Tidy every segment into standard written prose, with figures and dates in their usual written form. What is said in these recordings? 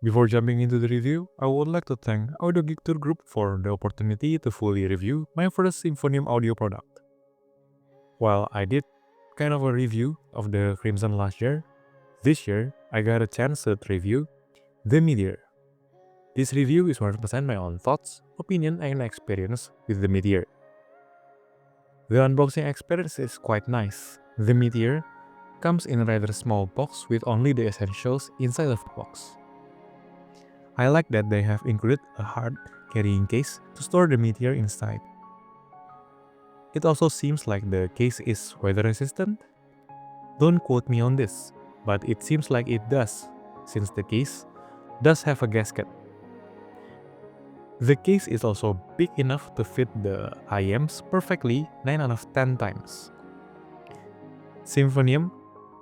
Before jumping into the review, I would like to thank Audio Geek Tour Group for the opportunity to fully review my first Symphonium audio product. While I did kind of a review of the Crimson last year, this year I got a chance to review the Meteor. This review is 100% my own thoughts, opinion, and experience with the Meteor. The unboxing experience is quite nice. The Meteor comes in a rather small box with only the essentials inside of the box. I like that they have included a hard carrying case to store the Meteor inside. It also seems like the case is weather resistant. Don't quote me on this, but it seems like it does, since the case does have a gasket. The case is also big enough to fit the IMs perfectly 9 out of 10 times. Symphonium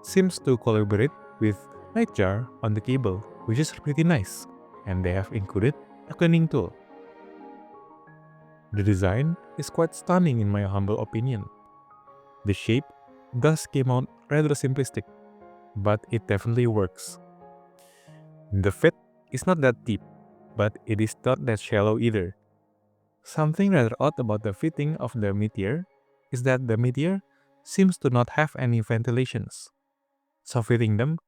seems to collaborate with Nightjar on the cable, which is pretty nice, and they have included a cleaning tool. The design is quite stunning in my humble opinion. The shape does came out rather simplistic, but it definitely works. The fit is not that deep, but it is not that shallow either. Something rather odd about the fitting of the Meteor is that the Meteor seems to not have any ventilations, so fitting them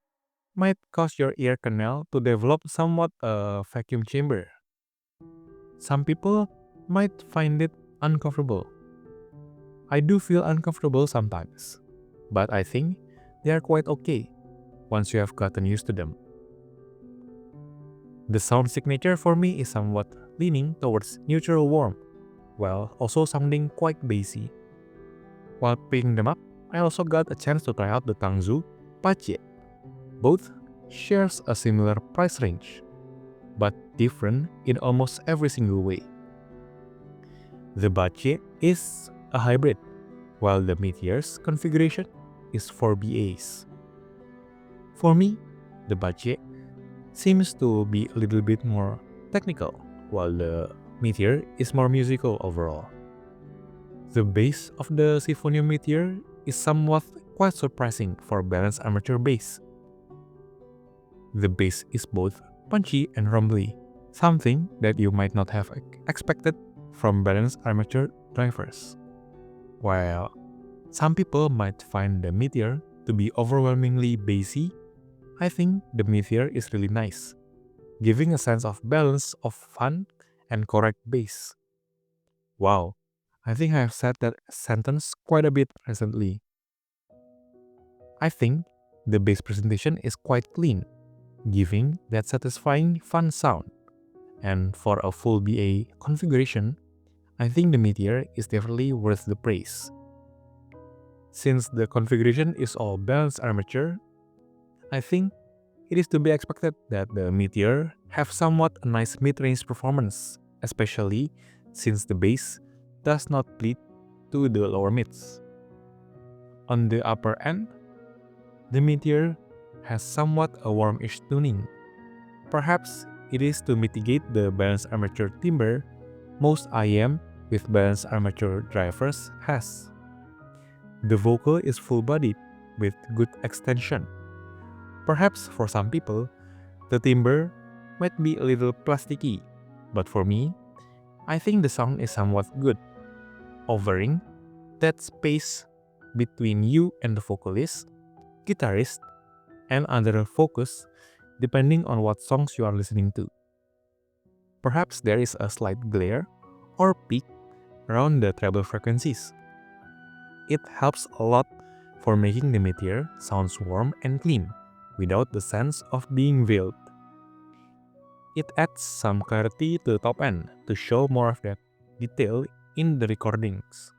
might cause your ear canal to develop somewhat a vacuum chamber. Some people might find it uncomfortable. I do feel uncomfortable sometimes, but I think they are quite okay once you have gotten used to them. The sound signature for me is somewhat leaning towards neutral warm, while also sounding quite bassy. While picking them up, I also got a chance to try out the Tangzu Pache. Both shares a similar price range, but different in almost every single way. The Bache is a hybrid, while the Meteor's configuration is for BAs. For me, the Bache seems to be a little bit more technical, while the Meteor is more musical overall. The bass of the Symphonium Meteor is somewhat quite surprising for balanced armature bass. The bass is both punchy and rumbly, something that you might not have expected from balanced armature drivers. While some people might find the Meteor to be overwhelmingly bassy, I think the Meteor is really nice, giving a sense of balance of fun and correct bass. Wow, I think I have said that sentence quite a bit recently. I think the bass presentation is quite clean, giving that satisfying fun sound. And for a full BA configuration, I think the Meteor is definitely worth the praise. Since the configuration is all balanced armature, I think it is to be expected that the Meteor have somewhat a nice mid-range performance, especially since the bass does not bleed to the lower mids. On the upper end, the Meteor has somewhat a warmish tuning. Perhaps it is to mitigate the balanced armature timbre most IM with balanced armature drivers has. The vocal is full-bodied with good extension. Perhaps for some people, the timbre might be a little plasticky, but for me, I think the sound is somewhat good, offering that space between you and the vocalist, guitarist, and other focus depending on what songs you are listening to. Perhaps there is a slight glare or peak around the treble frequencies. It helps a lot for making the Meteor sounds warm and clean, without the sense of being veiled. It adds some clarity to the top end to show more of that detail in the recordings.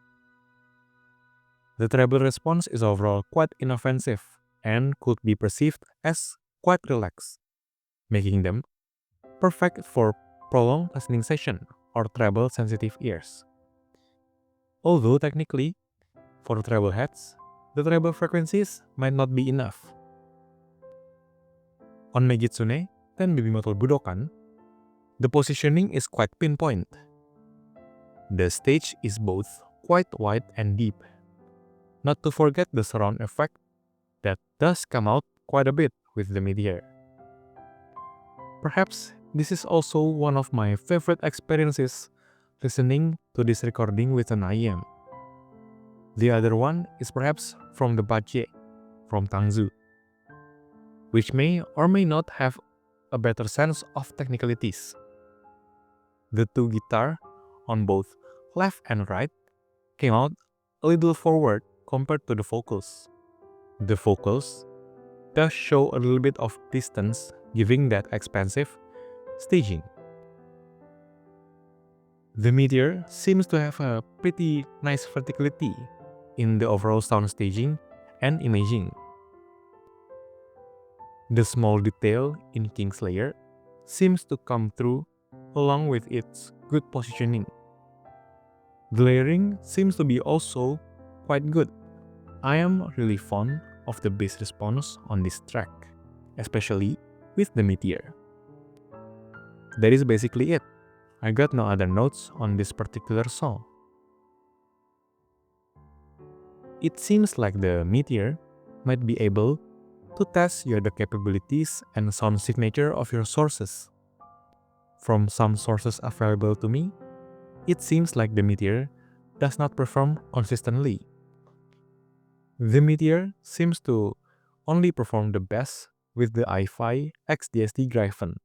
The treble response is overall quite inoffensive and could be perceived as quite relaxed, making them perfect for prolonged listening session or treble sensitive ears. Although technically, for the treble heads, the treble frequencies might not be enough. On Megitsune and Babymetal Budokan, the positioning is quite pinpoint. The stage is both quite wide and deep. Not to forget the surround effect that does come out quite a bit with the Meteor. Perhaps this is also one of my favorite experiences listening to this recording with an IM. The other one is perhaps from the bassy from Tangzu, which may or may not have a better sense of technicalities. The two guitars on both left and right came out a little forward compared to the vocals. The vocals does show a little bit of distance, giving that expansive staging. The Meteor seems to have a pretty nice verticality in the overall sound staging and imaging. The small detail in Kingslayer seems to come through along with its good positioning. The layering seems to be also quite good. I am really fond of the bass response on this track, especially with the Meteor. That is basically it. I got no other notes on this particular song. It seems like the Meteor might be able to test the capabilities and sound signature of your sources. From some sources available to me, it seems like the Meteor does not perform consistently. The Meteor seems to only perform the best with the i5 XDST Gryphon.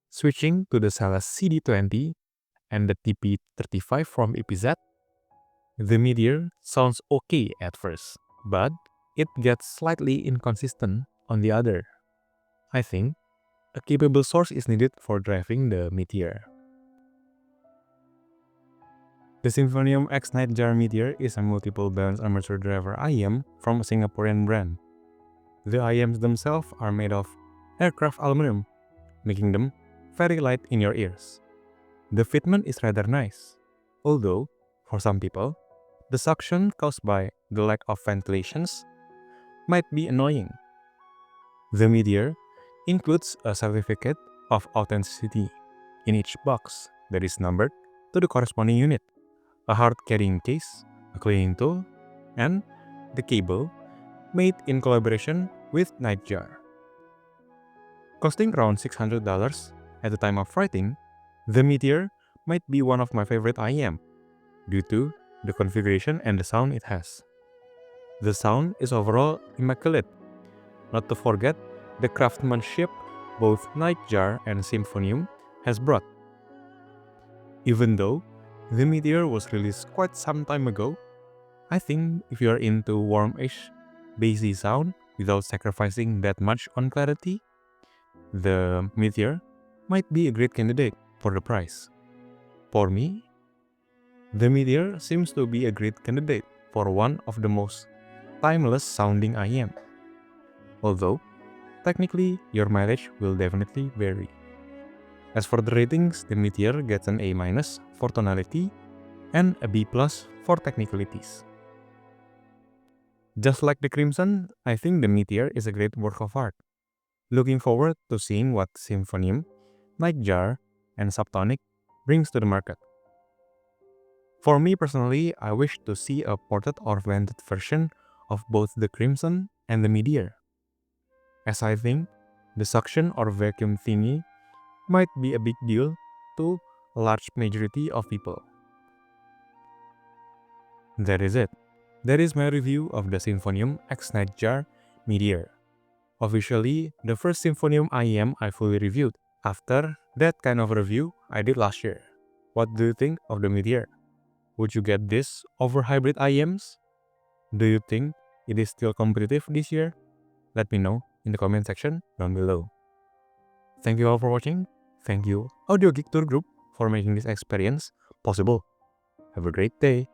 Switching to the Salas CD20 and the TP35 from EPZ, the Meteor sounds okay at first, but it gets slightly inconsistent on the other. I think a capable source is needed for driving the Meteor. The Symphonium X Nightjar Meteor is a multiple balance armature driver IM from a Singaporean brand. The IMs themselves are made of aircraft aluminum, making them very light in your ears. The fitment is rather nice, although, for some people, the suction caused by the lack of ventilations might be annoying. The Meteor includes a certificate of authenticity in each box that is numbered to the corresponding unit, a hard carrying case, a cleaning tool, and the cable made in collaboration with Nightjar. Costing around $600 at the time of writing, the Meteor might be one of my favorite IM due to the configuration and the sound it has. The sound is overall immaculate. Not to forget the craftsmanship both Nightjar and Symphonium has brought. Even though the Meteor was released quite some time ago, I think if you are into warm-ish, bassy sound without sacrificing that much on clarity, the Meteor might be a great candidate for the price. For me, the Meteor seems to be a great candidate for one of the most timeless sounding IM. Although, technically, your mileage will definitely vary. As for the ratings, the Meteor gets an A- for tonality and a B+ for technicalities. Just like the Crimson, I think the Meteor is a great work of art. Looking forward to seeing what Symphonium, Nightjar, and Subtonic brings to the market. For me personally, I wish to see a ported or blended version of both the Crimson and the Meteor, as I think the suction or vacuum thingy might be a big deal to a large majority of people. That is it. That is my review of the Symphonium X Nightjar Meteor. Officially, the first Symphonium IM I fully reviewed. After that kind of review I did last year. What do you think of the Meteor? Would you get this over hybrid IMs? Do you think it is still competitive this year? Let me know in the comment section down below. Thank you all for watching. Thank you Audio Geek Tour Group for making this experience possible. Have a great day.